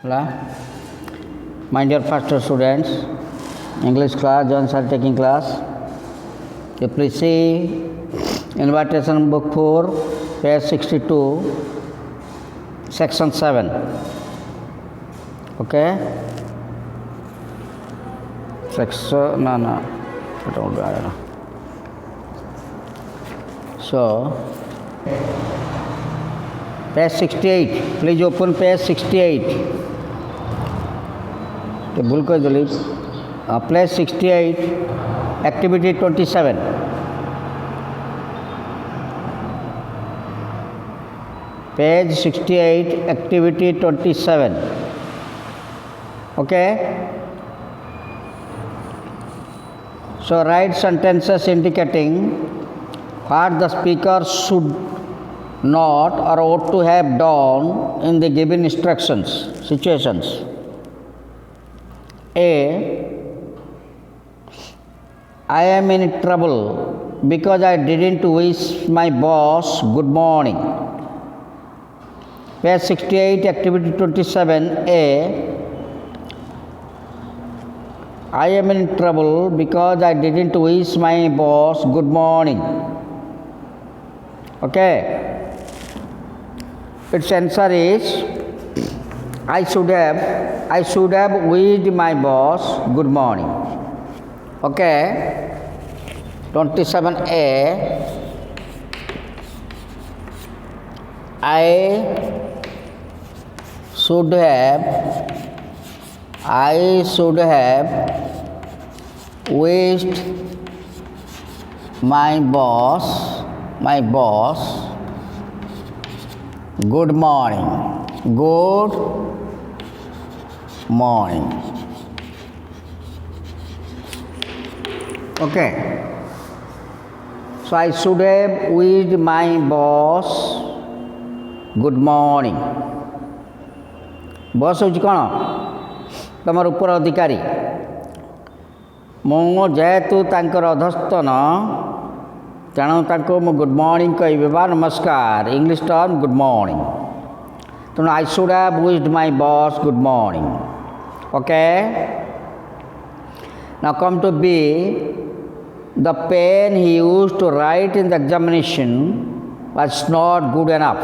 Hello, my dear first students, English class, Jones are taking class. You please see invitation book 4, page 62, section 7. Okay? Section, no, I don't know. So, page 68, please open page 68. भूल कर दिली place 68 activity 27 page 68 activity 27 okay so write sentences indicating what the speaker should not or ought to have done in the given instructions situations. A. I am in trouble because I didn't wish my boss good morning. Page 68, activity 27. A. I am in trouble because I didn't wish my boss good morning. Okay. Its answer is I should have wished my boss good morning. Okay. 27A. I should have wished my boss good morning. Good morning. Okay. So I should have wished my boss good morning. Boss हूँ कौन तुम ऊपर अधिकारी मु जेहेतु तांकर अधस्तन तेणु तांको मु गुड मॉर्निंग कहिबे बा नमस्कार इंग्लिश टर्म गुड मॉर्निंग तेणु I should have wished my boss good morning. Okay. Now come to B. The pen he used to write in the examination was not good enough.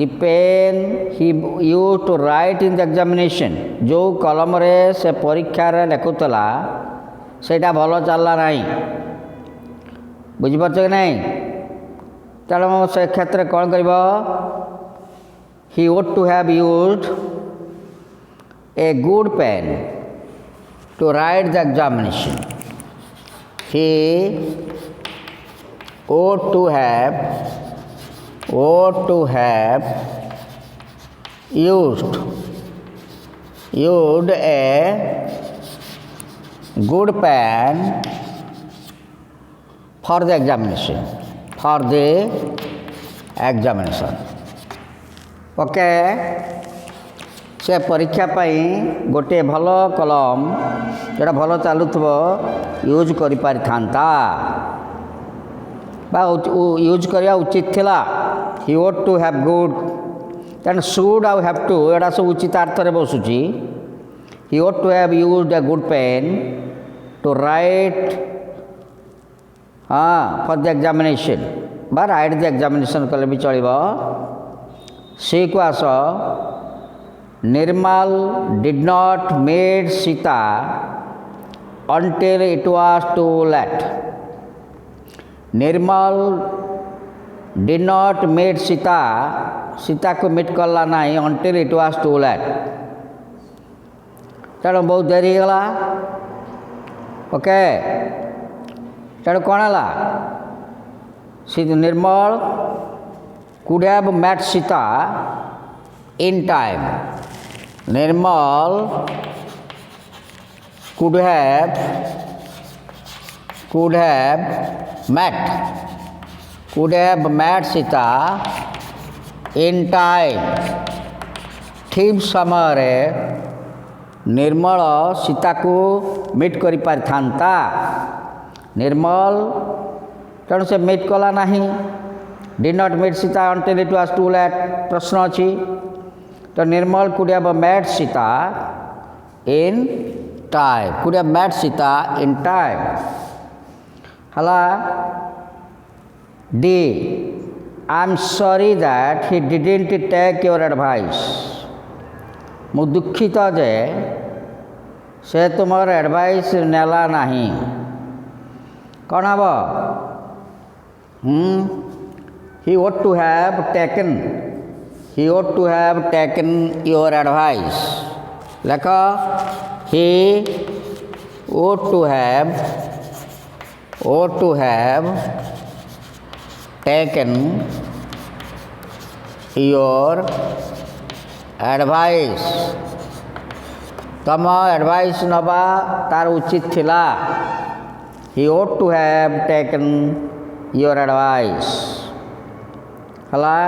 The pen he used to write in the examination जो कलम रे से परीक्षा रे लेखुतला सेटा भलो चलला नहीं. बुझी पारछ कि नहीं. तेणु से क्षेत्र कौन करिबो he ought to have used a good pen to write the examination. He ought to have used a good pen for the examination. Okay. से परीक्षा पाई गोटे भल कलम जोटा भल चलुव यूज कर पारि थांता बा यूज करवा उचित थिला. ही ought to have good तेणु should ଆଉ have to एटा सब उचित अर्थरे बसुची. he ought to have used a good pen to write for the examination बा write the examination कले भी चलिबो. सी को आस. Nirmal did not meet Sita until it was too late. Nirmal did not meet Sita को meet करला नहीं until it was too late. तेणु बहुत देरी गला. ओके. तेणु कौन है निर्मल could have met Sita in time. Nirmal could have met Sita in time. ठीक समय निर्मल सीता को मीट कर पारि थांता. निर्मल तेणु से मीट कला नहीं. did not meet Sita until it was too late. प्रश्न अच्छी तो निर्मल could have met Sita in time. Could have met Sita in time. Hala D. I'm sorry that he didn't take your advice. मु दुखित जे से तुमर advice नेला नहीं. कौन हम he ought to have taken your advice. लेखा he ought to have taken your advice. तम एडवाइस नबा तार उचित थिला. he ought to have taken your advice. हला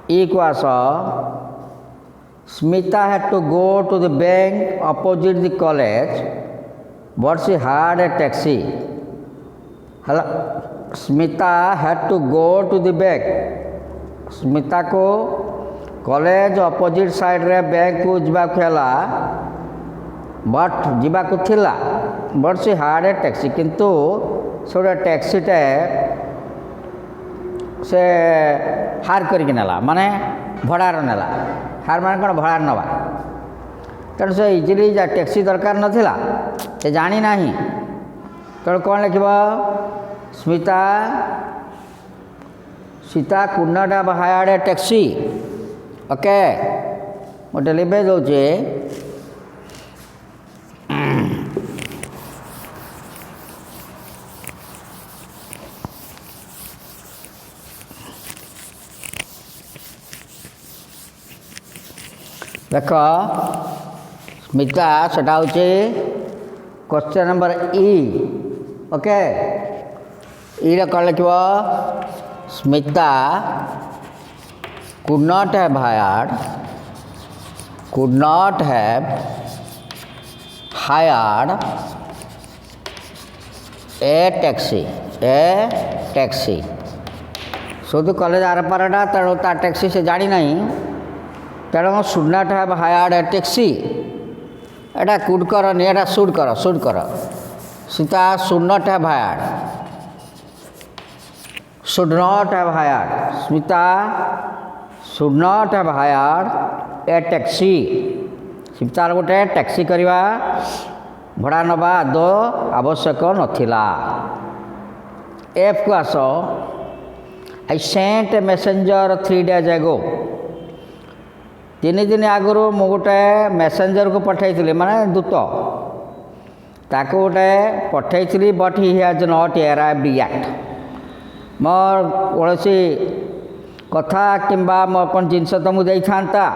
equals Smita had to go to the bank opposite the college, but she had a taxi. हला Smita had to go to the bank. Smita को college opposite side रे bank को जीवा खेला but जीवा को थिला बट से हार्ड टैक्सी किंतु सोडा टैक्सी टे से हार करके नेला माने भड़ार नेला. हार माने कौन भड़ार नवा तेणु से इजिली जा टैक्सी दरकार नथिला से जानी नाही. तेणु कौन लिखब Smita Sita could not have hired a taxi. Okay मोटे लिखे दौचे देख स्मिता सेटा हूँ क्वेश्चन नंबर ई. ओके ई कौन लिख Smita could not have hired a taxi. शुद्ध कॉलेज आर पारटा तेणु ता टैक्सी से जानी नहीं तेणु should not have hired a taxi. Etah could कर नहीं एटा शुड कर Sita should not have hired Smita should not have hired a taxi. Sita गोटे टैक्सी करवा भड़ा नवा आदो आवश्यक नथिला. एफ को आस I sent a messenger 3 days ago. 3 दिन आगु मु गोटे मेसेंजर को पठाई माने दूत ताको गोटे पठाई but he has not arrived yet. मोर कौन कथा किंबा मो कौन जिनस तो मुझे था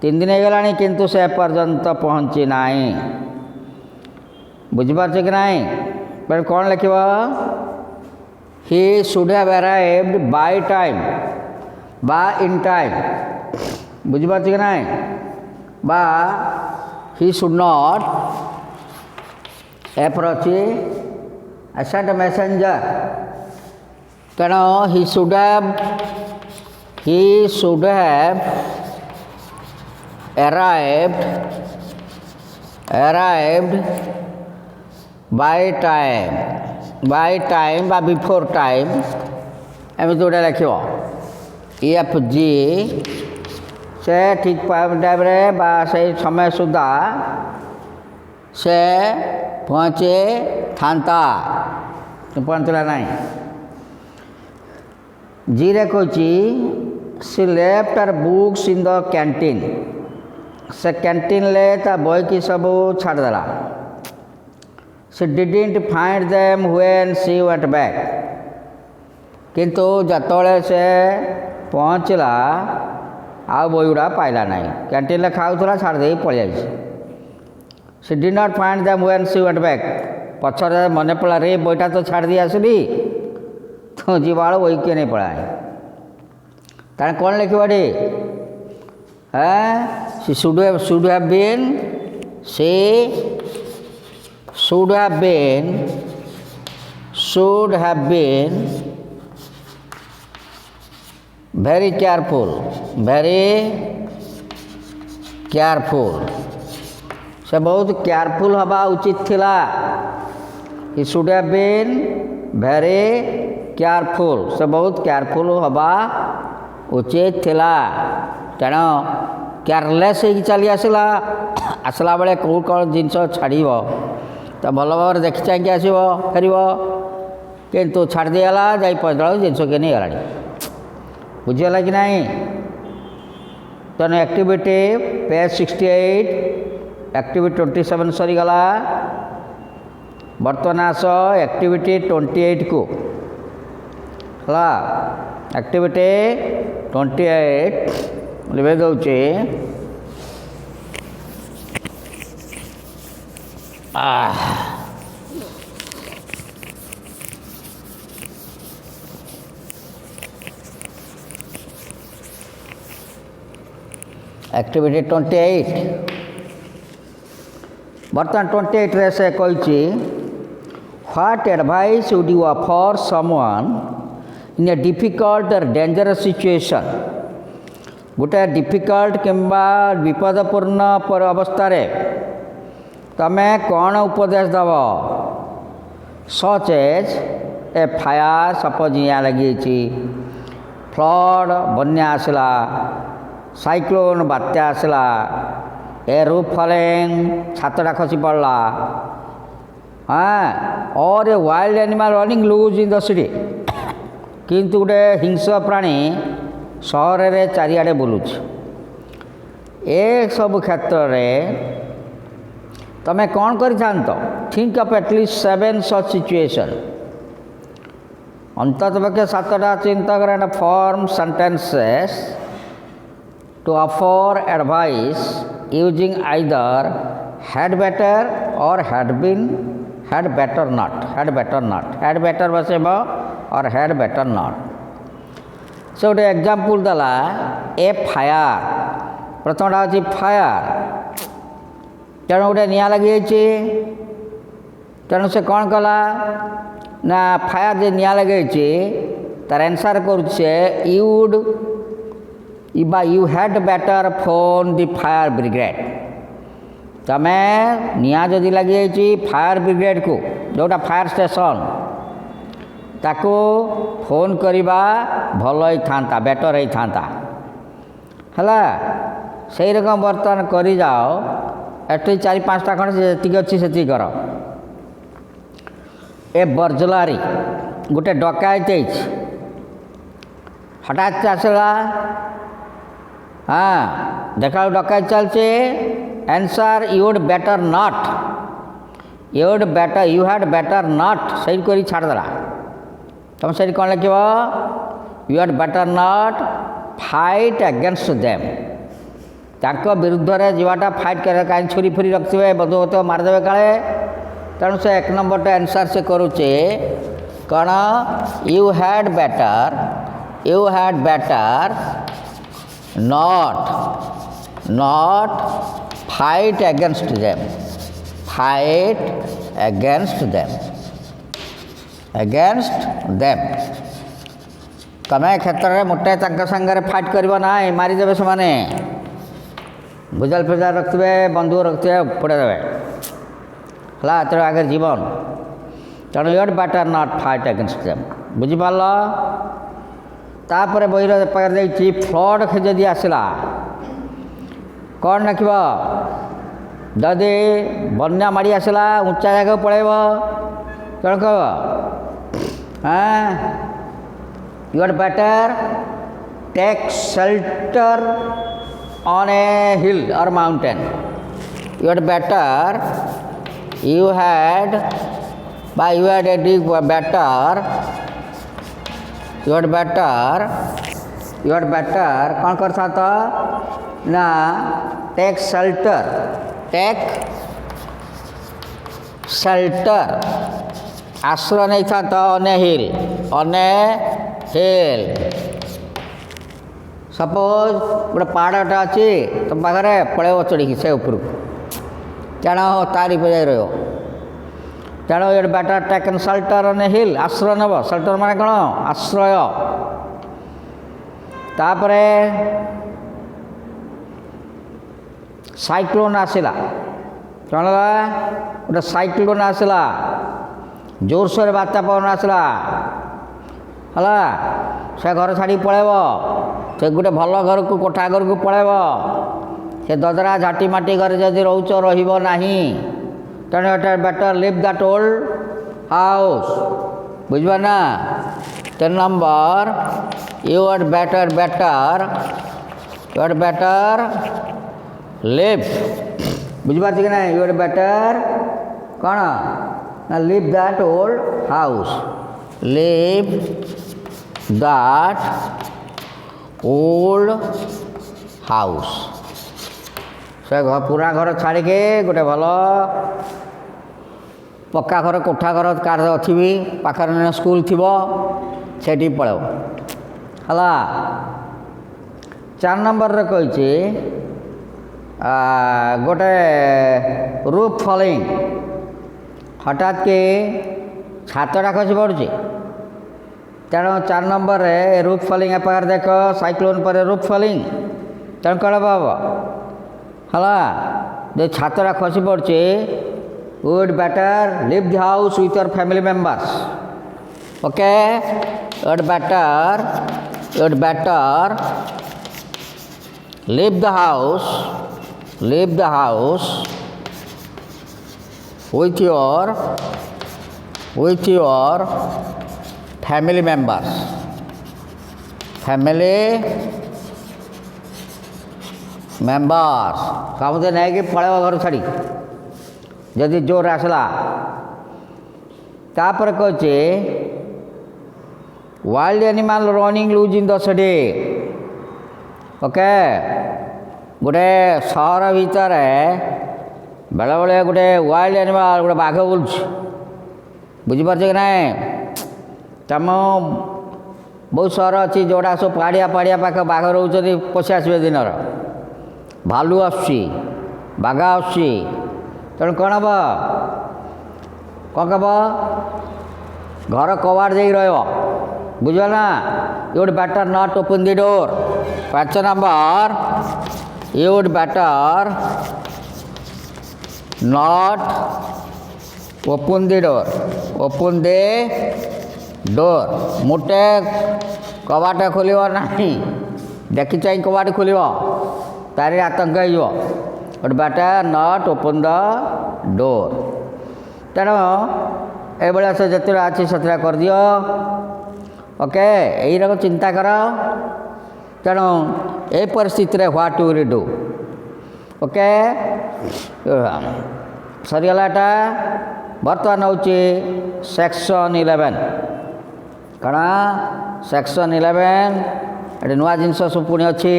3 दिन होगला किंतु से पर्यंत पहुँची ना. बुझीपार कि ना पर कौन लिख he should have arrived by time बा इन टाइम. बुझीपार कि ना बा he should not approach sent messenger तेणु he should have arrived by time बा बिफोर टाइम एम जोड़ा लिख एफ जी से ठीक टाइम रे बा से समय सुधा से पहुँचे था पहुँचला नहीं. जी रे कही she left her books in the canteen. से कैंटीन ले ता बही की सब छाड़देला. She didn't find them when she went back. किंतु जतले से पहुँचला आ बही गुड़ा पाइला नहीं. कैंटीन ले खाऊला छाड़ दे पलि आई. She did not find them when she went back. पछरे मन पड़ा रे बईटा तो छाड़ दी आसली तो जीवाड़ वही किए नहीं पड़ा. तार कौन लिखवाड़ी she should have been very careful, very careful से बहुत केयरफुल हवा उचित थिला he should have been very careful से बहुत केयरफुल हवा उचित थिला तेणु केयरलेस हो चली आसला आसला बेले कौ कौन जिनस छाड़ तो भल भाव देखी चाहिए आसो फेर किंतु छाड़देला जा पहुँचला जिनस किए नहीं गला बुझीगला कि नहीं तेणु एक्टिविटी पेज 68 एक्टिविटी 27 सरीगला बर्तमान आस एक्टिविटी 28 को है एक्टिविटी 28 लिखे दूचे एक्टिविटी 28 बर्तमान 28 रे से कही what advice would you offer someone in a difficult or dangerous situation गोटे डिफिकल्ट किंबा विपदपूर्ण पर अवस्था रे तमें कौन उपदेश दब such as a fire suppose निया लगी फ्लड बन्या आसला साइक्लोन बात्या आसला ए रूफ फलिंग छातटा खसी पड़ला हाँ और a wild animal running loose in the city किंतु गोटे हिंस्र प्राणी सहर रे चारिआडे बुलुछ ए सब क्षेत्र में तमें कौन कर think of at least 7 such situation अंतत पक्षे 7टा चिंता कर form sentences to offer advice using either had better or had better not बसेब और हैड बेटर नॉट से गोटे एग्जाम्पल देला ए फायर प्रथमटा हूँ फायर तेणु गोटे निआ लगी तेणु से कौन कला ना फायर जे निआ लगे तार आंसर करुचे you had better phone the fire brigade तमें निआ जदि लगी फायर ब्रिगेड को जोटा फायर स्टेशन ताको फोन करवा भल ही था बेटर ही था है से रकम बर्तमान कर जाओ एटी 4-5टा खंड जी अच्छी से कर ए बर्जलारी गोटे डकायत हठात आसला हाँ देखा डकायत चलचे answer you'd better not you had better not सही कर छाड़देला तुम से कौन लिख you had better not fight against them ताको विरुद्ध में जीवाटा फाइट कर कहीं छुरी फुरी रखिए बंधुक मारिदेवे काले तेणु से 1 नंबर आंसर से करुचे कौन you had better not fight against them तमें क्षेत्र में मोटे सांगे फाइट कर ना मारिदेवे से माने भुजाल फुजाल रखिए बंधुक रखिए फोड़े देवे है तेरे आगे जीवन तेणु you'd better not fight against them बुझिपार तापर बही पाखे फ्लड जदि आसला कौन रखिब जदि बन्या माड़ी आसला ऊंचा जगह पड़ेब कौन कह हाँ you'd better take shelter on a hill or mountain you'd better you had a dig better कौन कर था ना टेक शेल्टर आश्रय नहीं था ऑन ए हिल सपोज गोटे पहाड़टा अच्छी तुम पाखे पड़े चढ़ी से ऊपर तेणु तारी बजाय रहो तेणु ये better taken shelter on a हिल आश्रय नब शेल्टर माने कौन आश्रय साइक्लोन आसला कौन गोटे साइक्लोन आसला जोरसोर बात्या पवन आसला है से घर छाड़ी पलैब से गोटे भल घर को कोठा घर को पलैब से ददरा झाटी माटी घर जदि रोच रहा तेणु better leave that old house बुझा ना 10 number you are better leave बुझिपार कि ना यू आर बेटर कौन ना leave that old house leave that old house से पुरा घर छाड़ी के गोटे भल पक्का घर कोठा घर कार अच्छी भी पाखर स्कूल थी से पलैब है 4 नंबर कही गोटे रूफ फॉलिंग हठात के छातटा खसी पड़ुଛି तेणु 4 नंबर रूफ फॉलिंग पाखे देख साइक्लोन पर रूफ फॉलिंग तेणु कौन हम है जो छातटा खसी पड़ुଛି would better leave the house with your family members okay would better leave the house with your family members समझे नहीं कि पलैब घर छाड़ी जदि जोर आसला तापर कहे wild animal running loose in the city okay गोटे सहर भितर बेले बेले गोटे वाइल्ड एनिमल गोटे बाघ बुलूँ बुझीपार कि ना तुम बहुत सहर अच्छी जोड़ा सब पाड़िया पाख बाघ रोच पशि आसवे दिन भालू आसुची बाघ आसुची तेणु कौन हम कौन कब घर कबाड़ दे बुझा you would better not open the door 5 number you would better not open the door मुटे कबाट खोल ना देखी चाहिए कबाट खोल तारी आतंक हो but better not open the door तेणु ये से जिते अच्छी से कर दियो ओके यही रकम चिंता कर तेणु ये परिस्थिति what you will do okay सरीगलाटा बर्तमान हूँ सेक्शन 11 कण सेक्शन 11 ये नुआ जिनस सब पुणी अच्छी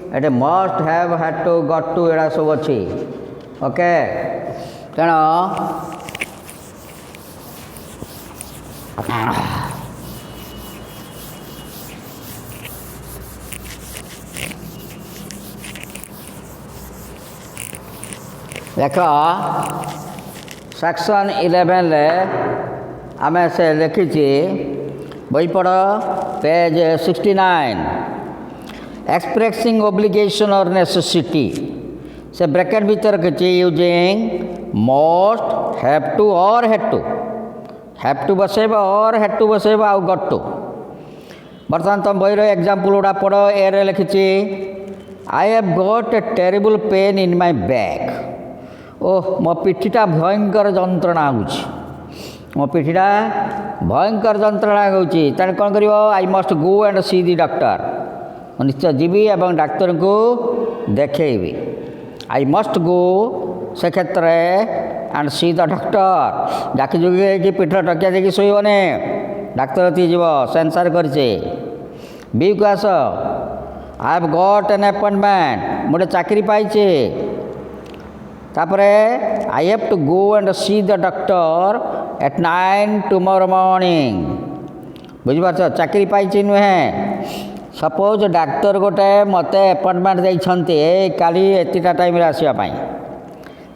ये must have had to get to एड़ा सब अच्छी ओके तेणु देख सेक्शन 11 आम से लिखी बही पढ़ पेज 69 एक्सप्रेसिंग ओब्लिगेशन और नेसेसिटी से ब्रैकेट भीतर किसी यूजिंग मस्ट हैव टू बसेब और हैव टू बसेब आउ गट टू बर्तमान तुम बही एग्जाम्पल गुड़ा पढ़ ए लिखी आई have got a terrible pain in my back oh मो पिठीटा भयंकर जंत्रणा होची मो पिठीटा भयंकर जंत्रणा होची तेणु कौन कर I must go and see the doctor निश्चय जीवी एवं डाक्तर को देखी आई मस्ट गो से क्षेत्र एंड सी द डॉक्टर डाकी जुगी पीठ टकिया देखिए शोने डाक्तर ती जीव सेंसर करचे बी को आस I have got an appointment मोटे चाकरी पाइचे तापरे I have to go and see the doctor at 9 tomorrow morning बुझिपार चाकरी पाइचे नुहे सपोज डाक्तर गोटे मत अपॉइंटमेंट देते काली एतिटा टाइम आसवाई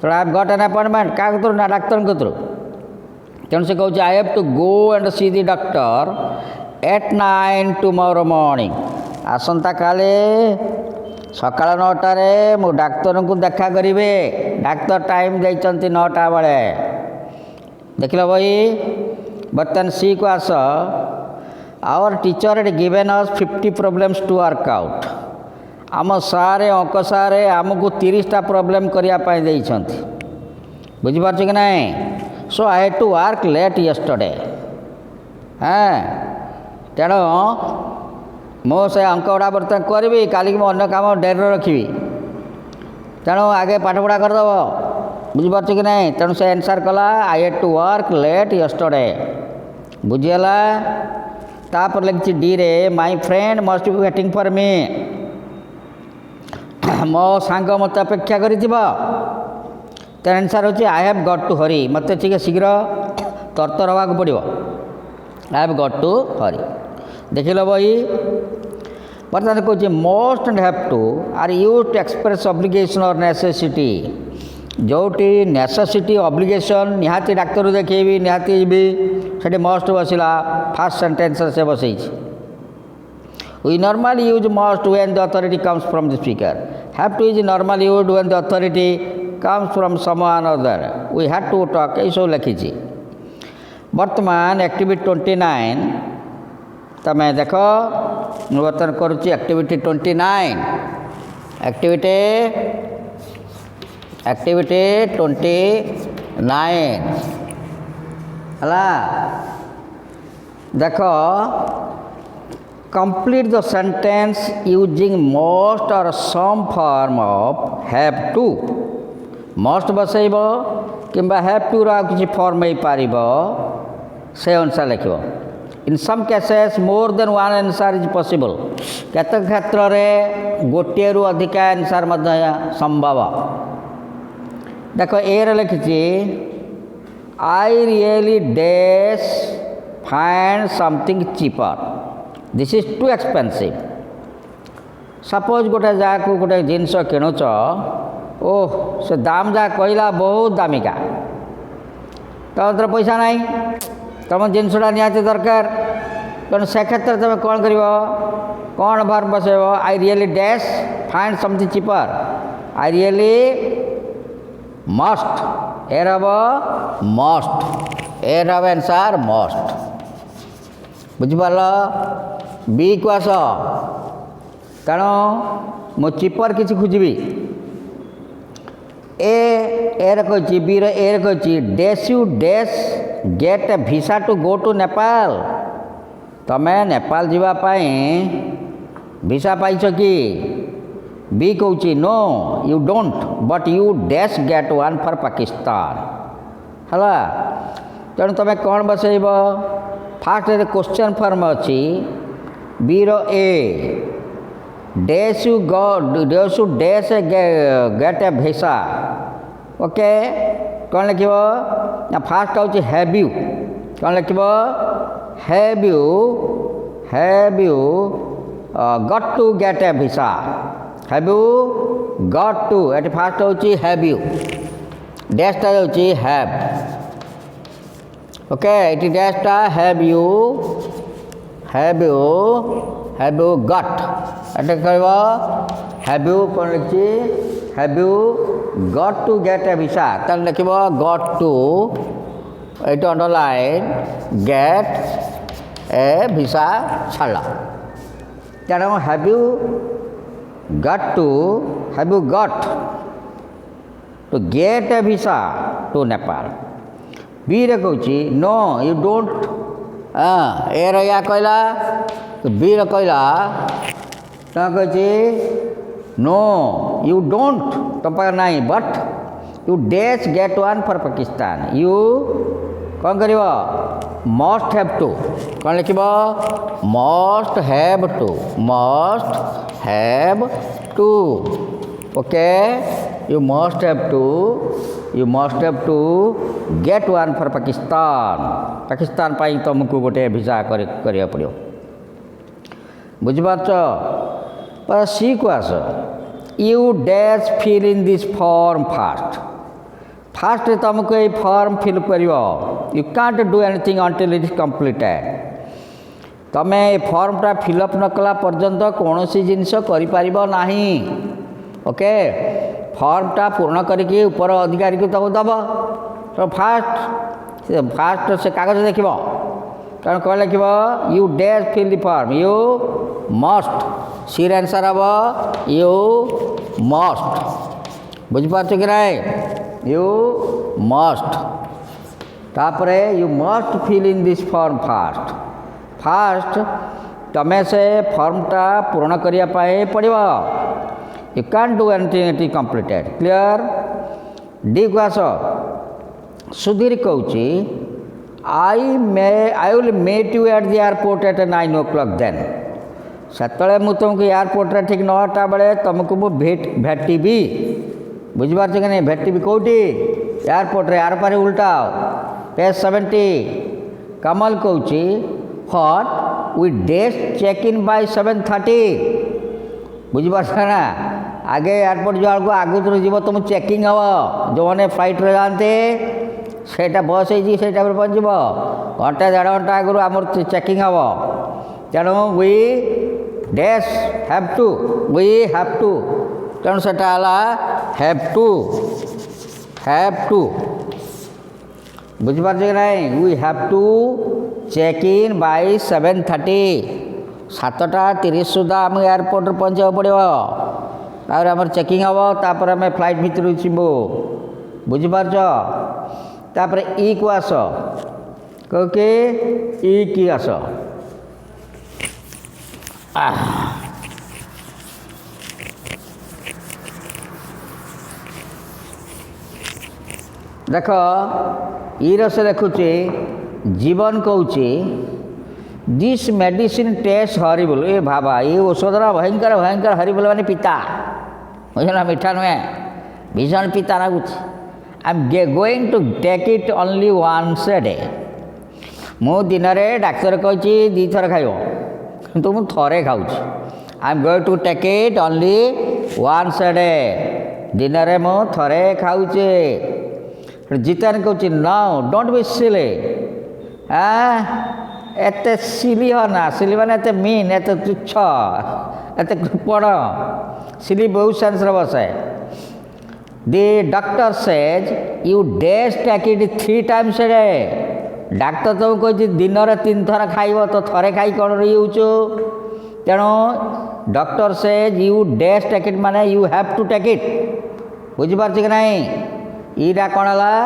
तो I have got an appointment क्या कतरू ना डाक्तर कतरू तेणु से कहे I have to go and see the doctor at 9 tomorrow morning आसंता काले सकाळ 9टारे मु डाक्तर को देखा करेंगे डाक्तर टाइम देते 9टा बेले देख लो भाई बर्तमान सी को आस our teacher at given us 50 problems to work out आम सारे अंक सारे आमको 30टा प्रॉब्लम करने बुझीपार कि ना so I had to work late yesterday हाँ तेणु मो से अंक गुड़ा बर्तमान करी काली अन्न कम डेरी रखी तेणु आगे पाठपढ़ा करदेव बुझीपार कि ना तेणु से आंसर कला I had to work late yesterday बुझीगला तापर लिखी डी रे my friend must be waiting for me मो सांग मत अपेक्षा कर तेर आंसर होची आई हैव गट टू हरी मत टी शीघ्र तरतर हवा पड़ो आई हैव गट टू हरी देख लो बही बर्तमान कौन must and have to are use to express obligation or necessity जोटी नेसेसिटी ऑब्लिगेशन निहाती डाक्तर देखेबी निहाती जी से मस्ट बसला फास्ट सेंटेंस से बसई We normally use must when the authority comes from the speaker. Have to is normally used when the authority comes from someone other. We had to talk ये सब लिखी बर्तमान एक्टिविटी 29 तमें देख बर्तमान करुच्ची activity 29 activity 29 हला देख complete the sentence using must or some form of have to must बसैब कि have to किसी फॉर्म हो पार से अनुसार लिख in some cases more than one answer is possible केत क्षेत्र में गोटे रु अधिक आंसर संभव देख ए लिखी आई really dash find something cheaper this is too expensive suppose गोटे जहाँ को गोटे जिनस किणुच ओह से दाम जहाँ कहला बहुत दामिका तुम तो पैसा ना तुम जिनसटा निहाती दरकार तेणु से क्षेत्र में तुम कौन कर कौन भार बसैब I really dash find something cheaper I really must uh hmm must uh हम आंसर मस्ट बुझिपार बी को आस तेणु मो चीपर किसी खोजबी एर कही बी एर कही dash you dash get a visa to go to Nepal तमें नेपाल जावाई वीसा पाइछ कि बी कौच no you don't but you dash get one for Pakistan है तेणु तुम कौन बसैब फास्ट क्वेश्चन फॉर्म अच्छी B a dash you dash get a visa okay कौन लिख फास्ट हूँ हैव यू कौन लिख have you got to get a visa have you got to ये फास्ट हूँ हैव यू डैशटा हूँ हैव ओके इट डैशटा हैव यू गट ये कह हैव यू कौन लिखी have you got to get a visa तेल लिख गट टू ये अंडरलाइन गेट ए वीसा छाड़ तेणु have you got to get a visa to Nepal B रे कौच नो यू डोंट ए या कहला बी रे कहला कहे नो यू डोंट तुम पाखे ना but you dash get one for Pakistan you कौन कर मस्ट हैव टू कौन लिख must have to okay you must have to get one for Pakistan पाई तुमको गोटे वीसा करिया पड़ो बुझिपार पर सी को आस you dash fill in this form fast तुमको ये फॉर्म फिल कर you can't do anything until it is completed तमे फॉर्मटा फिलअप न कला पर्यंत कौन सी जिनस कर ओके फॉर्मटा पूर्ण करके ऊपर अधिकारी को तक दब तो फास्ट से कागज देख कारण कौन लिख you dash fill the form you must सीर आंसर हम यू मस्ट बुझीपार कि ना यू मस्ट तापरे you must fill in this form fast तमें से फॉर्मटा पूर्ण करने पड़ो you can do anything it is completed clear डी को आस सुधीर कहूँ I will meet you at the airport at 9 o'clock then से तुमको एयरपोर्ट ठीक 9टा बेले तुमको मु भेटी बुझीपार कि नहीं भेटी कौटी एयरपोर्ट रे यार पारे उल्टाओ पेज 70 कमल कहूँ what we days check in by 7:30 बुझीपार ना आगे एयरपोर्ट जो आगुरी जीव तुम चेकिंग हम जो मैंने फ्लाइट रे जाते सेटा बस से पहुँच घंटा 1.5 घंटा आगु आमर चेकिंग हम तेणु वी डैश हैव टू तेणु से हैव टू बुझीपार कि ना we have to check in by 7:30 7:30 सुधा आम एयरपोर्ट पहुँचा पड़ो तापर आम चेकिंग हम तापर आम फ्लाइट भितर जीवु बुझीपार तापर ई को आस के ई की आस देख ईर से देखुचे जीवन कहूँ दिस मेडिसिन टेस्ट हरिबल ए भाबा ये औषधरा भयंकर भयंकर हरिबल माने पिता बुझल मीठा नुहे भीषण पिता लगुच I am going to take it only once a day मु दिन में डाक्तर कही 2 थर खाइब किंतु मु थरे खाऊँ I am going to take it only once a day दिन में मु थरे खाऊचे जितेन कहूँ नो डोंट बी सिली एत सिली ना सिली माने एत मीन एत तुच्छ एत कृपण सिली बहुत सेंस बसे the doctor says you dash take it 3 times a day डाक्तर तुम कही दिन में 3 थर खाइब तो थरे खाई कौन रही तेणु doctor says you dash take it माने you have to take it बुझीपार कि ना ईरा कौन है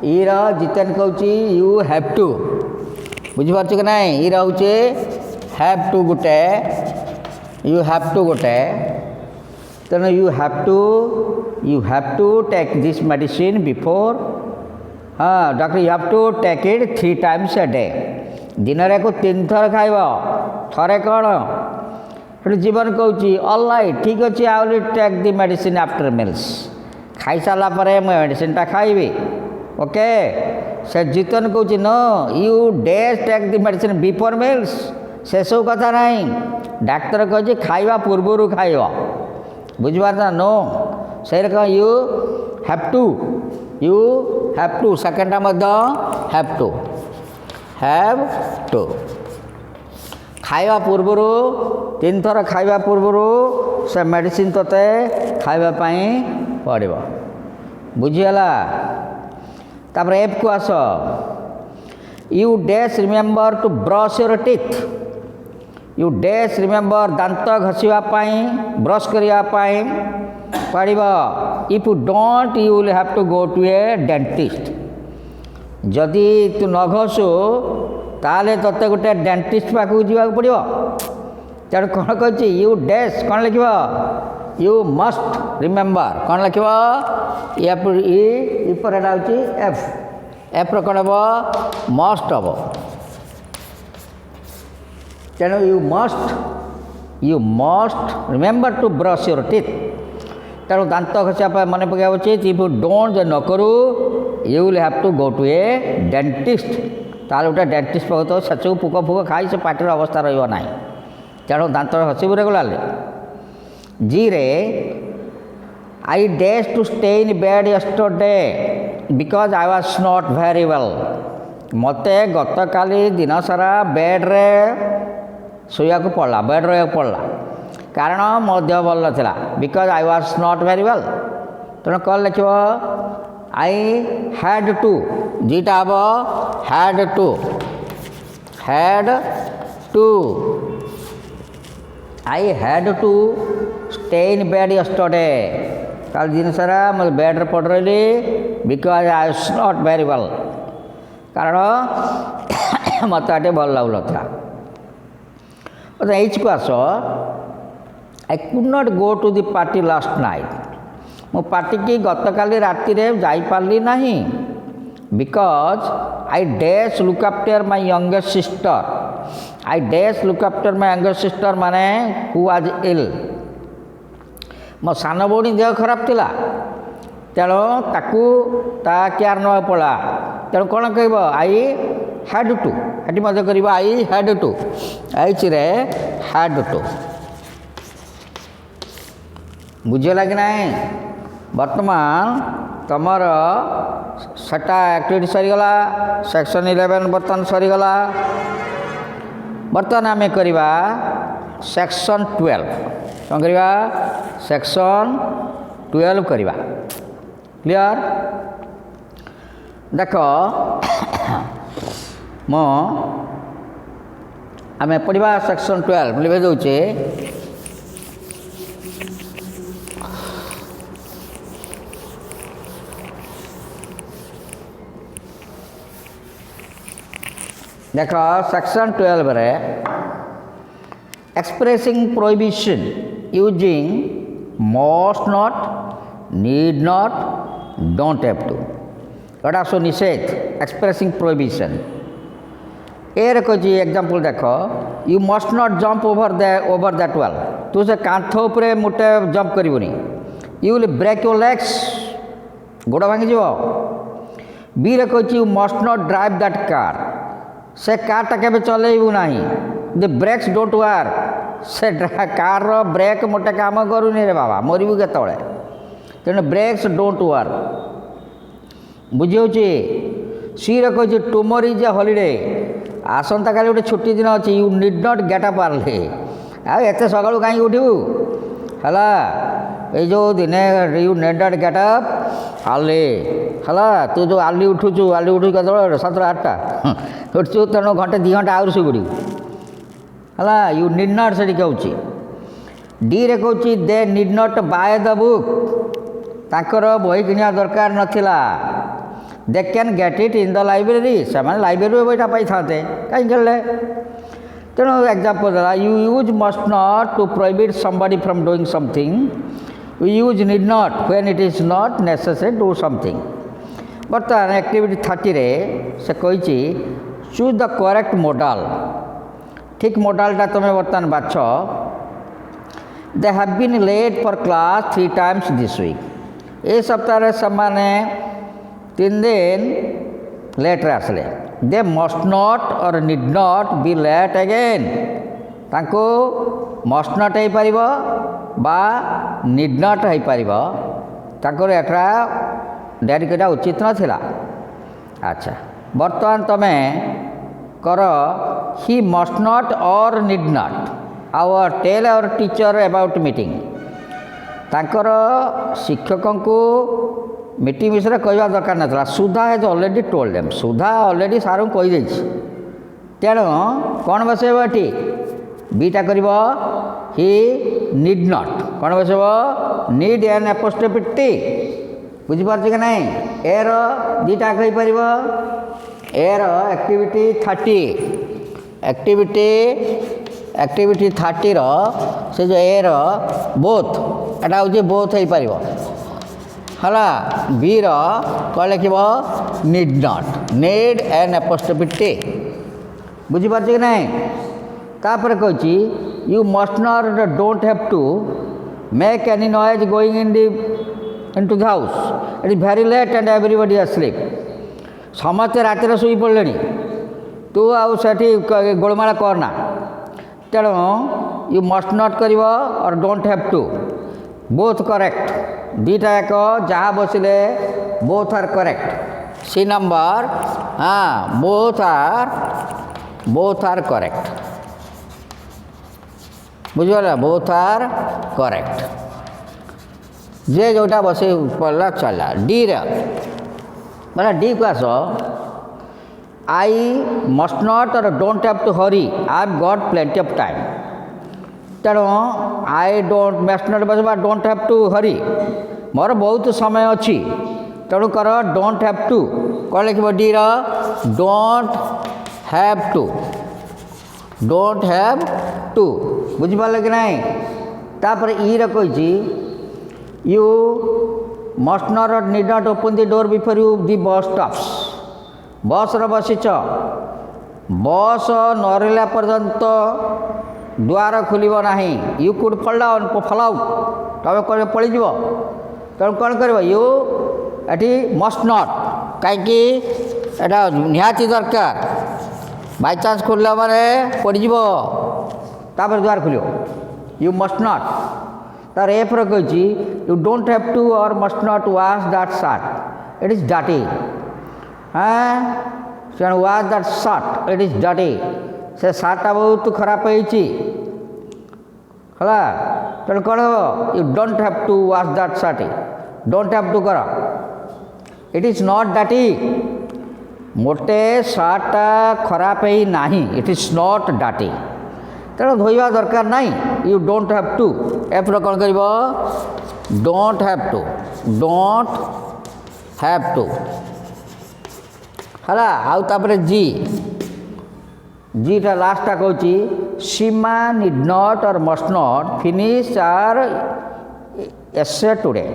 ईर जितेन कहूँ यू हैव टू बुझीपार कि ना ईर हूँ हैव टू गोटे यू हैव टू गोटे तेणु you have to take this medicine before हाँ doctor you have to take it 3 times a day दिन में को 3 थर खाइब थरे कौन जीवन कहूँ ऑल राइट ठीक अच्छे I will take the medicine after meals खाई सारा पर मुझे मेडिसिनटा खाइबी ओके से जीतन कहूँ no you dash take the medicine before meals से सब कथा ना डाक्तर कहे खाइबा पूर्वर खाइब बुझीपार ना नो से रकम यू हैव टू सेकेंडा हैव टू खाइबा पूर्वर 3 थर खाइबा पूर्वर से मेडिसिन तोते खाइबापी पड़ो बुझीगला तापर एफ को आस you dash remember to brush your teeth you dash remember दांत घसीवाई ब्रश करने पड़ो if you don't you will have to go to a dentist जदि तू न घसु ताले तोते गोटे डेंटिस्ट पाखक जावाक पड़ो तेणु कौन कही यू डैश कौन लिख यू मस्ट रिमेम्बर कौन लिख इपर एफ कौन हम मस्ट हम तेणु you must remember to brush your teeth तेणु दांत घसा मन पकड़ा उचित इफ यू डोंट जो न करू you will have to go to a dentist ताल गोटे डेंटिस्ट पाख तो से पुक फुक खाई से पार्टर अवस्था रहा तेणु दांत घसबू रेगुलारली जी रे I dash to stay in bed yesterday because I was not very well मते गत काली दिन सारा बेड रे शोया को पड़ा बेड रहा पड़ा कारण मो देह भल नाला because I was not very well तेणु कौन लिख आई हैड टू जीटा हम I had to stay in bed yesterday कल दिन सारा मैं बेड्रे पड़ रही because I was not very well कारण मत भल लगुना एच को आस I could not go to the party last night मो पार्टी की गत काली राति जापारि ना because I days look after my youngest sister I days look after my youngest sister माने हु वाज इल मो सान भौणी देह खराब थिला तेणु ताकू ता केयर ना पड़ा तेणु कौन कह आई हैड टू हेटी मत कर आई हैड टू एच रे हैड टू बुझेगा कि ना बर्तमान तुमर सेटा एक्टिविटी सरीगला सेक्शन 11 बर्तमान सरीगला बर्तमान आम करवा सेक्शन 12 कौन करवा सेक्शन 12 करवा क्लियर देख मो आम पढ़ा सेक्शन 12 लिखे दूचे देख सेक्शन 12 रे expressing prohibition using must not need not don't have to एटा सो निषेध एक्सप्रेसिंग प्रोहिबिशन ए कही एग्जांपल देख you must not jump over that wall तू से कांथ उपरे मोटे जंप करिवनी you will break your legs गोड़ भांगी जीव बी रे कही you must not drive that car से कारटा केबे चलेबू नाही द ब्रेक्स डोंट वर्क से कार रो ब्रेक मोटे काम करूनी रे बाबा मरबू केतबे तेणु ब्रेक्स डोंट वर्क बुझे सी रे कही टुमोर इज ए हॉलिडे आसंता काली गोटे छुट्टी दिन अच्छी you need not get up early आते सका कहीं उठू है ये जो दिने you need not get up early है तू जो अर्ली उठुचु के 7 8टा उठु तेणु घंटे 2 घंटा आउर शुगुड़ी है यू नीड नॉट से कहूँ डी रे कहूँ they need not buy the book ताकर बही किणवा दरकार नथिला they can get it in the library से लाइब्रेरी बईटा पाई था कहीं खेल तेणु एग्जांपल देला you use must not to prohibit somebody from doing something you use need not when it is not necessary do something बर्तमान एक्टिविटी 30 रे से कही चूज द करेक्ट मॉडल ठीक मॉडलटा तुम्हें बर्तमान बाछ they have been late for class 3 times this week ए सप्ताह से 3 दिन लेट रे आसले they must not or need not be late again तांको मस्ट नॉट हो पार बा नीड नॉट हो पार एटा डेरी करना उचित नाला अच्छा बर्तमान तमें कर he must not or need not our tell our teacher about meeting तांकर शिक्षकों को मीटिंग विषय कहवा दरकार ना Sudha has already told them Sudha already सार को कही तेणु कौन बसैब ये बीटा कर ही नीड नॉट कौन बसैब नीड एन एपोस्ट्रोफी टी बुझीपार कि ना एर दीटा कहीपर एर एक्टिविटी 30 एक्टिविटी 30 से जो एर बोथ एटा हूँ बोथ हो पार है बी कौन लिख need not need n apostrophe t बुझीपार कि ना तापर कही you must not don't have to make any noise going into the house it is very late and everybody is asleep समस्ते रातिर शुई पड़े तू आउ से गोलमाल करना तेणु यू मस्ट नॉट कर or don't have to both correct दीटा एक जहाँ बसिले both are correct C number हाँ बोथ आर करेक्ट बुझिगला बोथ आर करेक्ट जे जोटा बसे पड़ला चला डी रे बोला डी को आस I must not or don't have to hurry I have got plenty of time तेणु आई डोंट मस्ट नॉट बस डोंट हैव टू हरी मोर बहुत समय अच्छी तेणु कर डोंट हैव टू कौन लिख D don't have to don't have to बुझिपारे कि नहीं तापर ई रही you must not need not open the door before you the bus stops बस बसीच बस न रहा पर्यंत द्वार खोल ना यू कुड फल डाउन फल आउट तुम कौन पलैज तेणु कौन कर यू एटी मस्ट नॉट कहीं निहाती दरकार बाय चांस खोलला माने पड़ज द्वार खोल यू मस्ट नॉट तार एफ रही you don't have to or must not wash that shirt it is dirty हाँ wash that shirt it is dirty से शर्टा बहुत खराब है तेणु कौन हम you don't have to wash that shirt don't have to कर इट इज नॉट डर्टी मोटे शर्टा खराब ही नहीं इट इज नॉट डर्टी तेणु धोवा दरकार नहीं you don't have to F कौन कर don't have to don't have to है आउ तापर जी जीटा लास्टा कहूँ Seema need not or must not finish her essay today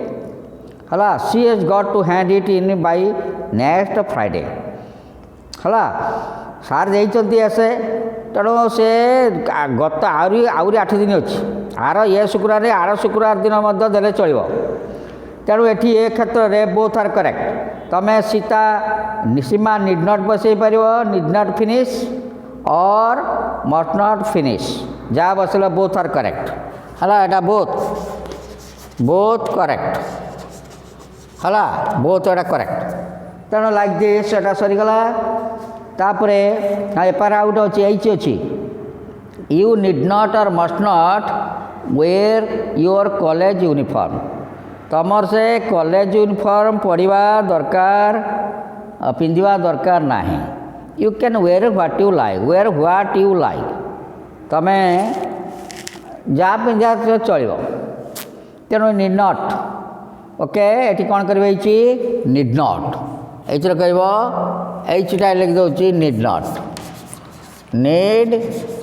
है she has got to hand it in by next Friday है सार देते एसे तेणु से गत आहरी 8 दिन अच्छी आर ये शुक्रवार आर शुक्रवार दिन देले चलो तेणु ये क्षेत्र में बोथ आर करेक्ट तमें सीता सीमा नीड नॉट बसई पार need not finish or must not finish जहाँ बसला बोथ आर करेक्ट है बोथ करेक्ट है बोथ एटा करेक्ट तेणु लाइक दिस एटा सरीगला तापरे एपार आउट अच्छी you need not or must not wear your college uniform तमर से कॉलेज यूनिफॉर्म पढ़ा दरकार पिंधा दरकार नहीं you can wear what you like तमें जहाँ पिंधा चलो तेणु नीड नॉट ओके ये कौन कर नीड नॉट ये कह एचटा लिख दूँ नीड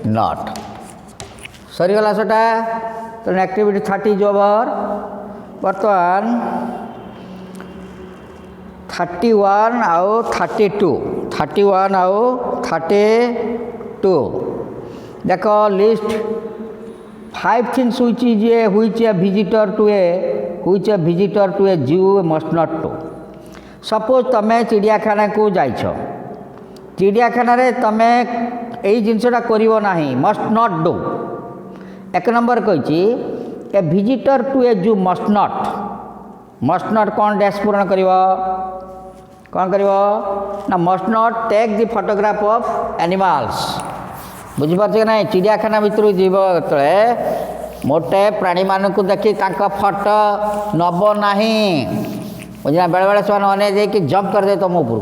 नॉट सरीगला सेटा तेणु एक्टिविटी 30 ओवर बर्तमान 31 आउ 31 आउ 32 देख list 5 things which a visitor to a zoo must not do suppose तमें चिड़ियाखाना को जाइछ चिड़ियाखाना रे तमें यही जिनसटा करिवो नाही मस्ट नॉट डू एक नंबर कही a visitor to a zoo must not कौन डैश पूरण कौन कर ना must not take the photograph of animals बुझीपार कि ना चिड़ियाखाना भितर जीव ते मोटे प्राणी मानक देखी फोटो नब नहीं बुझा बेले बेले से अने जंप करदे तुम उपरू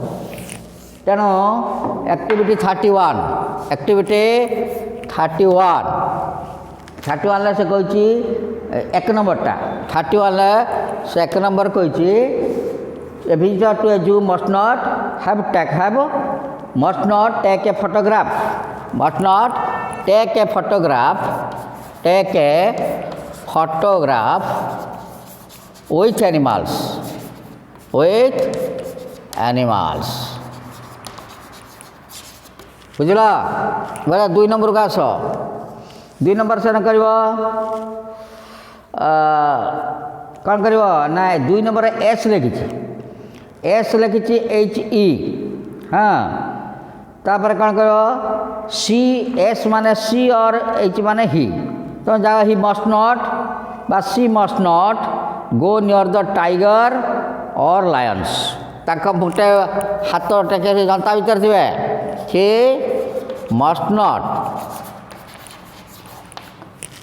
तेणु एक्टिविटी 31 से कही एक नंबरटा 31 से एक नंबर कही a visitor to a zoo must not take a photograph with animals बुझला बोला 2 नंबर का आस 2 नंबर से कर कौन कर ना 2 नंबर एस लिखी HE हाँ तापर कौन कर सी एस माने सी और एच माने ही तो जगह ही मस्ट नॉट बा she must not go near the tiger or lions ताका मुटे हाथ टेके जनता भीतर थे she must not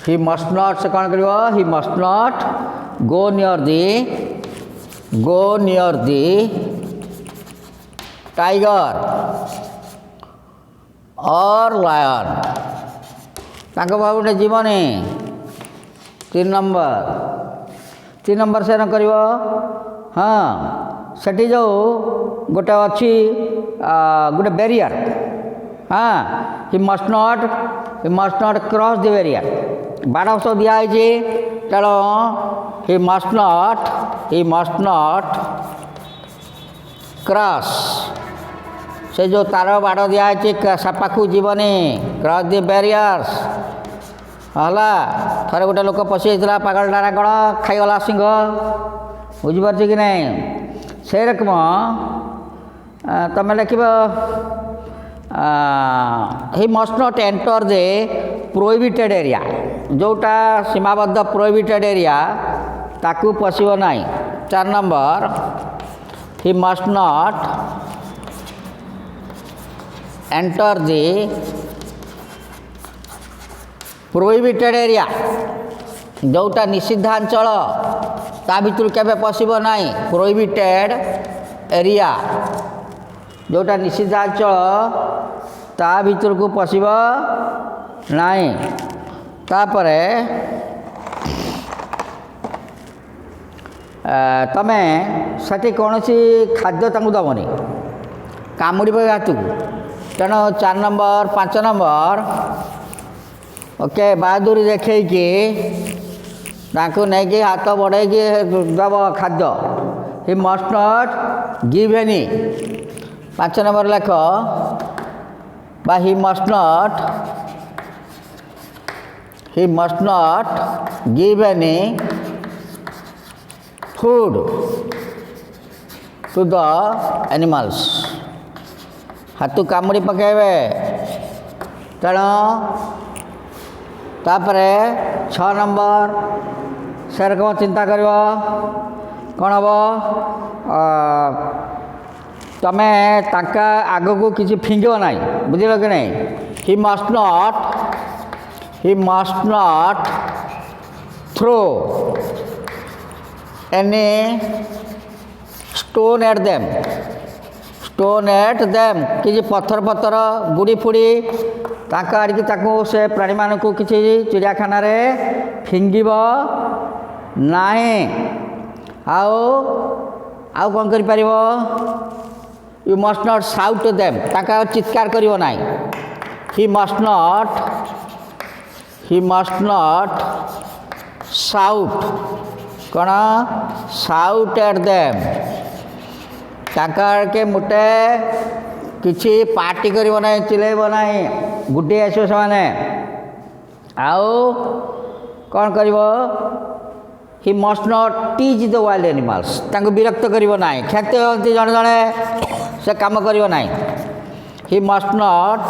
he must not ସେ କ'ଣ କରିବ he must not go near the tiger or lion ତାଙ୍କ ବାବୁଟେ ଯିବନି 3 ନମ୍ବର ସେ କରିବ ହଁ ସେଠି ଯେଉଁ ଗୋଟେ ଅଛି ଗୋଟେ ବ୍ୟାରିୟର ହଁ ହି must not cross the barrier ବାଡ଼ ସବୁ ଦିଆହେଇଛି ତେଣୁ ହି ମଷ୍ଟ ନଟ୍ କ୍ରସ୍ ସେ ଯେଉଁ ତାର ବାଡ଼ ଦିଆହେଇଛି ପାଖକୁ ଯିବନି କ୍ରସ୍ ଦି ବ୍ୟାରିୟର୍ସ ହେଲା ଥରେ ଗୋଟେ ଲୋକ ପଶି ଯାଇଥିଲା ପାଗଳଟା ନା କ'ଣ ଖାଇଗଲା ସିଂହ ବୁଝିପାରୁଛ କି ନାହିଁ ସେଇ ରକମ ତୁମେ ଲେଖିବ he must not enter the prohibited area ଯେଉଁଟା ସୀମାବଦ୍ଧ ପ୍ରୋହିବିଟେଡ୍ ଏରିଆ ତାକୁ ପଶିବ ନାହିଁ 4 number he must not enter the prohibited area ଯେଉଁଟା ନିଷିଦ୍ଧାଞ୍ଚଳ ତା ଭିତରୁ କେବେ ପଶିବ ନାହିଁ ପ୍ରୋହିବିଟେଡ୍ ଏରିଆ ଯେଉଁଟା ନିଷିଦ୍ଧାଞ୍ଚଳ ତା ଭିତରକୁ ପଶିବ ନାହିଁ ତାପରେ ତମେ ସେଠି କୌଣସି ଖାଦ୍ୟ ତାଙ୍କୁ ଦେବନି କାମୁଡ଼ିବ ହାତକୁ ତେଣୁ 4 ନମ୍ବର 5 ନମ୍ବର ଓକେ ବାହାଦୁରୀ ଦେଖେଇକି ତାଙ୍କୁ ନେଇକି ହାତ ବଢ଼େଇକି ଦେବ ଖାଦ୍ୟ he must not give any 5 number ଲେଖ ବା he must not give any food to the animals ହାତକୁ କାମୁଡ଼ି ପକାଇବେ ତେଣୁ ତାପରେ 6 ନମ୍ବର ସେରକମ ଚିନ୍ତା କରିବ କ'ଣ ହେବ ତମେ ତାଙ୍କ ଆଗକୁ କିଛି ଫିଙ୍ଗିବ ନାହିଁ ବୁଝିଲ କି ନାହିଁ he must not throw any stone at them କିଛି ପଥର ଗୁଡ଼ି ଫୁଡ଼ି ତାଙ୍କ ଆଡ଼ିକି ତାକୁ ସେ ପ୍ରାଣୀମାନଙ୍କୁ କିଛି ଚିଡ଼ିଆଖାନାରେ ଫିଙ୍ଗିବ ନାହିଁ ଆଉ କ'ଣ କରିପାରିବ you must not shout them ତାଙ୍କ ଚିତ୍କାର କରିବ ନାହିଁ ହି ମଷ୍ଟ ନଟ୍ ସାଉଟ୍ କ'ଣ ସାଉଟ୍ ଏଟ୍ ଦେମ୍ ତାଙ୍କ ଆଡ଼କେ ମୋଟେ କିଛି ପାର୍ଟି କରିବ ନାହିଁ ଚିଲେଇବ ନାହିଁ ଗୋଟିଏ ଆସିବ ସେମାନେ ଆଉ କ'ଣ କରିବ he must not teach the wild animals ତାଙ୍କୁ ବିରକ୍ତ କରିବ ନାହିଁ କ୍ଷତି ହୁଅନ୍ତି ଜଣେ ଜଣେ ସେ କାମ କରିବ ନାହିଁ ହି ମଷ୍ଟ ନଟ୍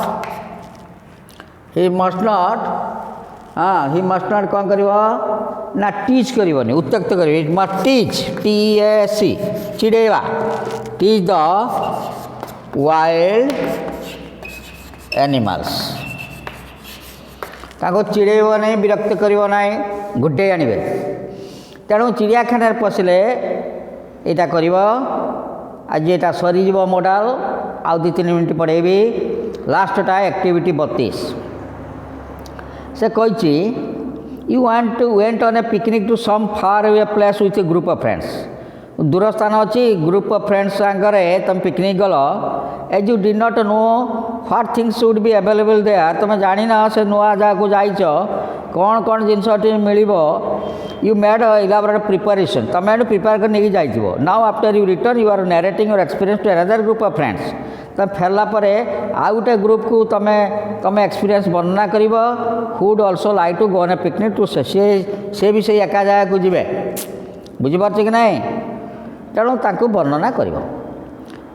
କ'ଣ କରିବ ନା ଟିଚ୍ କରିବନି ଉତ୍ତ୍ୟକ୍ତ କରିବ ଇଟ୍ ମଷ୍ଟ teach TAC ଚିଡ଼େଇବା teach the wild animals ତାଙ୍କୁ ଚିଡ଼େଇବ ନାହିଁ ବିରକ୍ତ କରିବ ନାହିଁ ଗୋଟେଇ ଆଣିବେ ତେଣୁ ଚିଡ଼ିଆଖାନାରେ ପଶିଲେ ଏଇଟା କରିବ ଆଜି ଏଇଟା ସରିଯିବ ମଡ଼ାଲ୍ ଆଉ 2-3 ମିନିଟ୍ ପଢ଼େଇବି ଲାଷ୍ଟଟା ଆକ୍ଟିଭିଟି 32 ସେ କହିଛି you went on a picnic to some far away place with a group of friends ଦୂର ସ୍ଥାନ ଅଛି ଗ୍ରୁପ୍ ଅଫ୍ ଫ୍ରେଣ୍ଡସ୍ ସାଙ୍ଗରେ ତୁମେ ପିକନିକ୍ ଗଲ as you did not know what things would be available there ତୁମେ ଜାଣିନ ସେ ନୂଆ ଜାଗାକୁ ଯାଇଛ କ'ଣ ଜିନିଷ ଏଠି ମିଳିବ ୟୁ ମେଡ୍ ଇଲାବୋରେଟ୍ ପ୍ରିପାରେସନ୍ ତୁମେ ଏଠୁ ପ୍ରିପେୟାର କରି ନେଇକି ଯାଇଥିବ now after you return you are narrating your experience to another group of friends ତୁମେ ଫେରିଲା ପରେ ଆଉ ଗୋଟେ ଗ୍ରୁପ୍କୁ ତୁମେ ଏକ୍ସପିରିଏନ୍ସ ବର୍ଣ୍ଣନା କରିବ would also like to go on a picnic to ସେ ବି ସେଇ ଏକା ଜାଗାକୁ ଯିବେ ବୁଝିପାରୁଛ କି ନାହିଁ ତେଣୁ ତାଙ୍କୁ ବର୍ଣ୍ଣନା କରିବ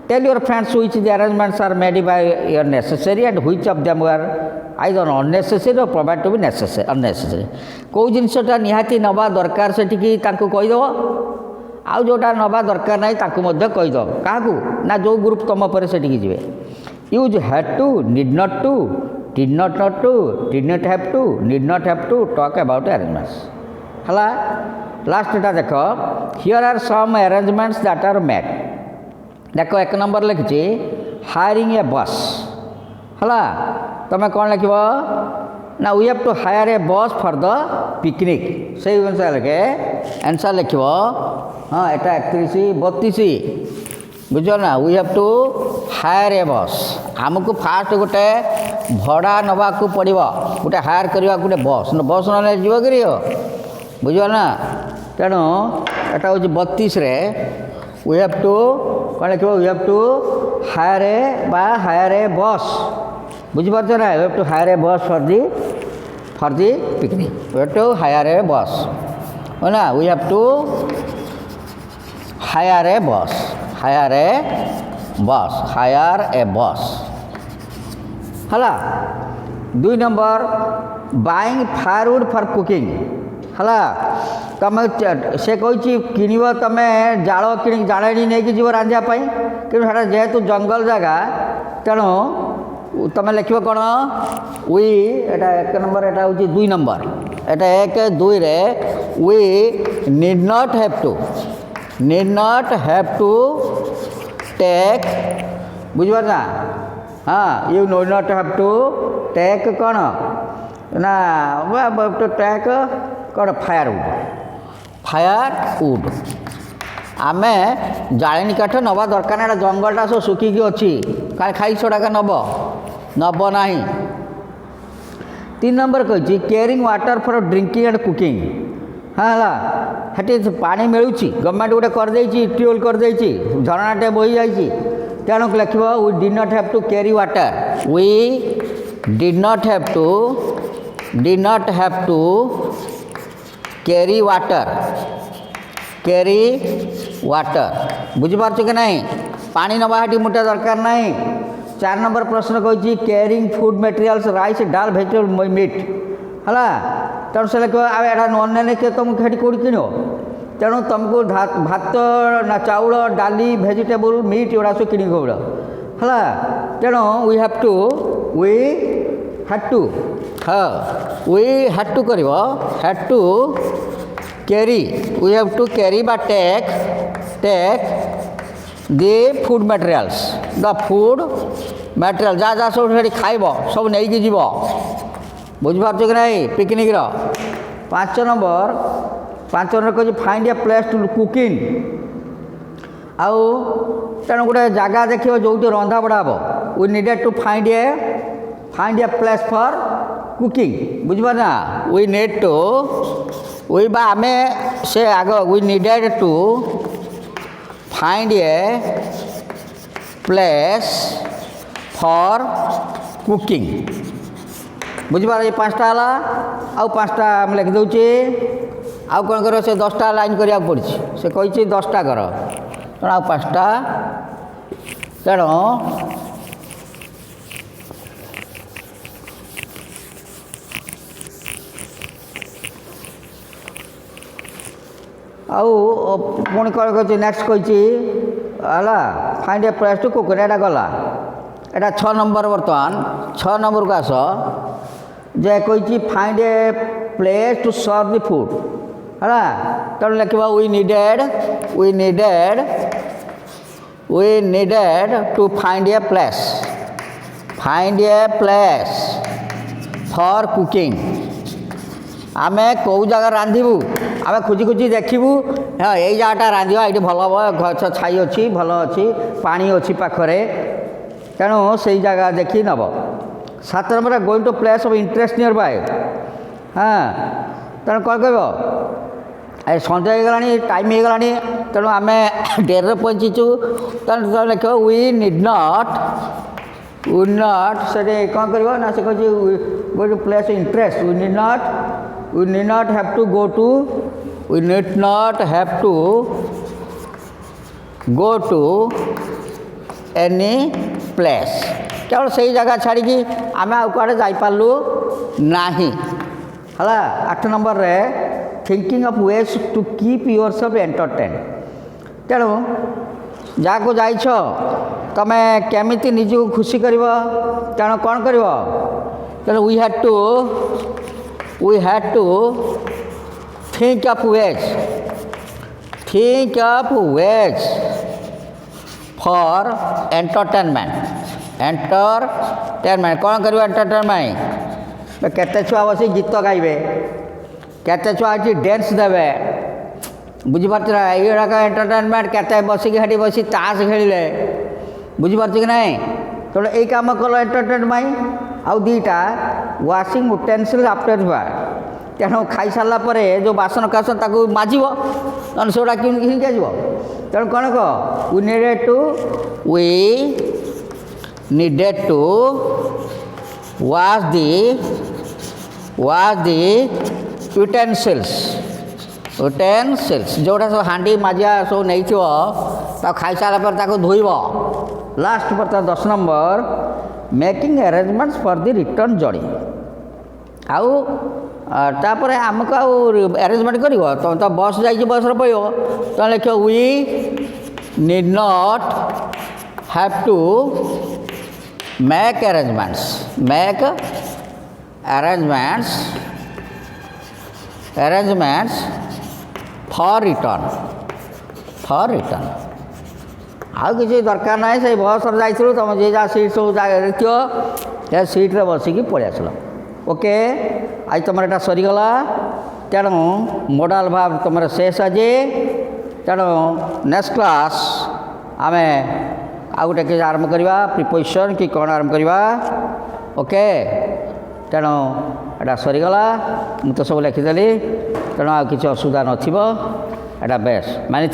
tell your friends which the arrangements are made by your necessary and which of them were either unnecessary ଓ ପ୍ରୋଭାଇଡ୍ ଟୁ ବି ଅନ୍ନେସେସରୀ କେଉଁ ଜିନିଷଟା ନିହାତି ନେବା ଦରକାର ସେଠିକି ତାଙ୍କୁ କହିଦେବ ଆଉ ଯେଉଁଟା ନେବା ଦରକାର ନାହିଁ ତାଙ୍କୁ ମଧ୍ୟ କହିଦେବ କାହାକୁ ନା ଯେଉଁ ଗ୍ରୁପ୍ ତୁମ ପରେ ସେଠିକି ଯିବେ used had to need not to did not to, did not have to, need not have to talk about arrangements. ହେଲା ଲାଷ୍ଟଟା ଦେଖ here are some arrangements that are made. ଦେଖ ଏକ ନମ୍ବର ଲେଖିଛି hiring a bus. ହେଲା ତୁମେ କ'ଣ ଲେଖିବ ନା we have to hire a bus for the picnic. ସେଇ ଅନୁସାରେ ଲେଖେ ଆନ୍ସର୍ ଲେଖିବ ହଁ ଏଇଟା 31 ବୁଝ ନା we have to hire a bus. ଆମକୁ ଫାଷ୍ଟ ଗୋଟେ ଭଡ଼ା ନେବାକୁ ପଡ଼ିବ ଗୋଟେ ହାୟାର କରିବାକୁ ଗୋଟେ ବସ୍ ନହେଲେ ଯିବ କିରି ବୁଝ ନା ତେଣୁ ଏଇଟା ହେଉଛି 32ରେ we have to କ'ଣ ଲେଖିବ we have to hire a bus ବୁଝିପାରୁଛ ନା we have to hire a bus for the picnic. We have to hire a bus. ନା we have to hire a bus. Hire a bus. ହେଲା 2 number buying firewood for cooking. ହେଲା ତୁମେ ସେ କହିଛି କିଣିବ ତୁମେ ଜାଳେଣି ନେଇକି ଯିବ ରାନ୍ଧିବା ପାଇଁ କିନ୍ତୁ ସେଟା ଯେହେତୁ ଜଙ୍ଗଲ ଜାଗା ତେଣୁ ତୁମେ ଲେଖିବ କ'ଣ ଉଇ ଏଇଟା 1 ନମ୍ବର ଏଇଟା ହେଉଛି 2 ନମ୍ବର ଏଇଟା 1 2ରେ ଉଇ need not have to take ବୁଝିପାରୁଛ ନା ହଁ you need not have to take କ'ଣ ନା to take କ'ଣ firewood ଆମେ ଜାଳେଣି କାଠ ନେବା ଦରକାର ନା ଏଇଟା ଜଙ୍ଗଲଟା ସବୁ ଶୁଖିକି ଅଛି କାଳେ ଖାଇ ଛଡ଼ାକା ନେବ ନାହିଁ 3 ନମ୍ବର କହିଛି caring water for drinking and cooking ହଁ ହେଲା ସେଠି ପାଣି ମିଳୁଛି ଗଭର୍ଣ୍ଣମେଣ୍ଟ ଗୋଟେ କରିଦେଇଛି ଟ୍ୟୁବୱେଲ୍ କରିଦେଇଛି ଝରଣାଟେ ବୋହି ଯାଇଛି ତେଣୁ ଲେଖିବ we did not have to carry water. We did not have to carry water. ବୁଝିପାରୁଛ କି ନାହିଁ ପାଣି ନେବା ସେଠି ମୋଟେ ଦରକାର ନାହିଁ 4 ନମ୍ବର ପ୍ରଶ୍ନ କହିଛି କ୍ୟାରିଂ ଫୁଡ୍ ମେଟେରିଆଲ୍ସ ରାଇସ୍ ଡାଲ ଭେଜିଟେବଲ୍ ମିଟ୍ ହେଲା ତେଣୁ ସେ ଲେଖିବ ଆଉ ଏଇଟା ନନେଲେ ତୁମକୁ ସେଠି କେଉଁଠି କିଣିବ ତେଣୁ ତୁମକୁ ଭାତ ନା ଚାଉଳ ଡାଲି ଭେଜିଟେବୁଲ୍ ମିଟ୍ ଏଗୁଡ଼ା ସବୁ କିଣିକି ପଡ଼ିବ ହେଲା ତେଣୁ we had to carry ବା take the food materials ଯାହା ସବୁ ସେଠି ଖାଇବ ସବୁ ନେଇକି ଯିବ ବୁଝିପାରୁଛ କି ନାହିଁ ପିକନିକ୍ର 5 ନମ୍ବର କହିଛି find A place to cooking ଆଉ ତେଣୁ ଗୋଟେ ଜାଗା ଦେଖିବ ଯେଉଁଠି ରନ୍ଧା ବଢ଼ା ହେବ we needed to find a place for cooking ବୁଝିପାର ନା we needed to find a place for cooking ବୁଝିପାର ଏ 5ଟା ହେଲା ଆଉ 5ଟା ଆମେ ଲେଖିଦେଉଛି ଆଉ କ'ଣ କରିବ ସେ 10ଟା ଲାଇନ୍ କରିବାକୁ ପଡ଼ିଛି ସେ କହିଛି 10ଟା କର ତେଣୁ ଆଉ 5ଟା ତେଣୁ ଆଉ ପୁଣି କ'ଣ କହିଛି ନେକ୍ସଟ କହିଛି ହେଲା find A place to cook ଏଇଟା ଗଲା ଏଇଟା 6 ନମ୍ବର ବର୍ତ୍ତମାନ 6 ନମ୍ବରକୁ ଆସ ଯେ କହିଛି find A place to serve the food ହେଲା ତେଣୁ ଲେଖିବା we needed to find a place for cooking ଆମେ କେଉଁ ଜାଗା ରାନ୍ଧିବୁ ଆମେ ଖୋଜି ଦେଖିବୁ ହଁ ଏଇ ଜାଗାଟା ରାନ୍ଧିବା ଏଇଠି ଭଲ ହେବ ଗଛ ଛାଇ ଅଛି ଭଲ ଅଛି ପାଣି ଅଛି ପାଖରେ ତେଣୁ ସେଇ ଜାଗା ଦେଖି ନେବ 7 number going to place of interest nearby ହଁ ତେଣୁ କ'ଣ କହିବ ଏ ସନ୍ଧ୍ୟା ହେଇଗଲାଣି ଟାଇମ୍ ହେଇଗଲାଣି ତେଣୁ ଆମେ ଡେରିରେ ପହଞ୍ଚିଛୁ ତେଣୁ ଲେଖିବ we need not ସେଠି କ'ଣ କରିବ ନା ସେ କହିଛି go to place of interest we need not have to go to any place କେବଳ ସେଇ ଜାଗା ଛାଡ଼ିକି ଆମେ ଆଉ କୁଆଡ଼େ ଯାଇପାରିଲୁ ନାହିଁ ହେଲା 8 ନମ୍ବରରେ thinking of ways to keep yourself entertained ତେଣୁ ଯାହାକୁ ଯାଇଛ तुम्हें केमिति निज को खुशी कर तेणु कौन कर तेणु we had to think of ways for entertainment कौन कर एंटरटेनमेंट केते छुआ बस गीत गाइबे केते छुआ डांस देवे बुझीपार युवाक एंटरटेनमेंट केते बसिक हेटी बसी ताश खेलिले बुझीपार कि नहीं तेणु यही कम कल एंटरटेनमेंट आउ दीटा वाशिंग यूटेन्सिल आफ्टर तेणु खाई सारा जो बासन कासन ताकू माजिब ना सेगुड़ा किन तेणु कौन कह we needed to wash the utensils जोटा सब हांडी माजिया सब नहीं खाई सारा धोब लास्ट पर 10 number making arrangements for the return journey आउ तापर आमको अरेंजमेंट कर तुम तो बस जाइए बस पड़ो तो लिख we need not have to make arrangements for return आउ किसी दरकार ना से बस जाइए तुम जे जहाँ सीट सब देखिए सीट्रे बसिकी पलि आसल ओके आज तुम यहाँ सरीगला तेणु मोडाल भाव तुम शेष आज तेणु नेक्स्ट क्लास आम आउ गोटे किसी आरंभ करवा प्रिपोजिशन कि कौन आरंभ करवा ओके तेणु एटा सरीगला मुझे सब लिखिदेली तेणु आ किसी असुविधा नथिबो एटा बेस्ट मानी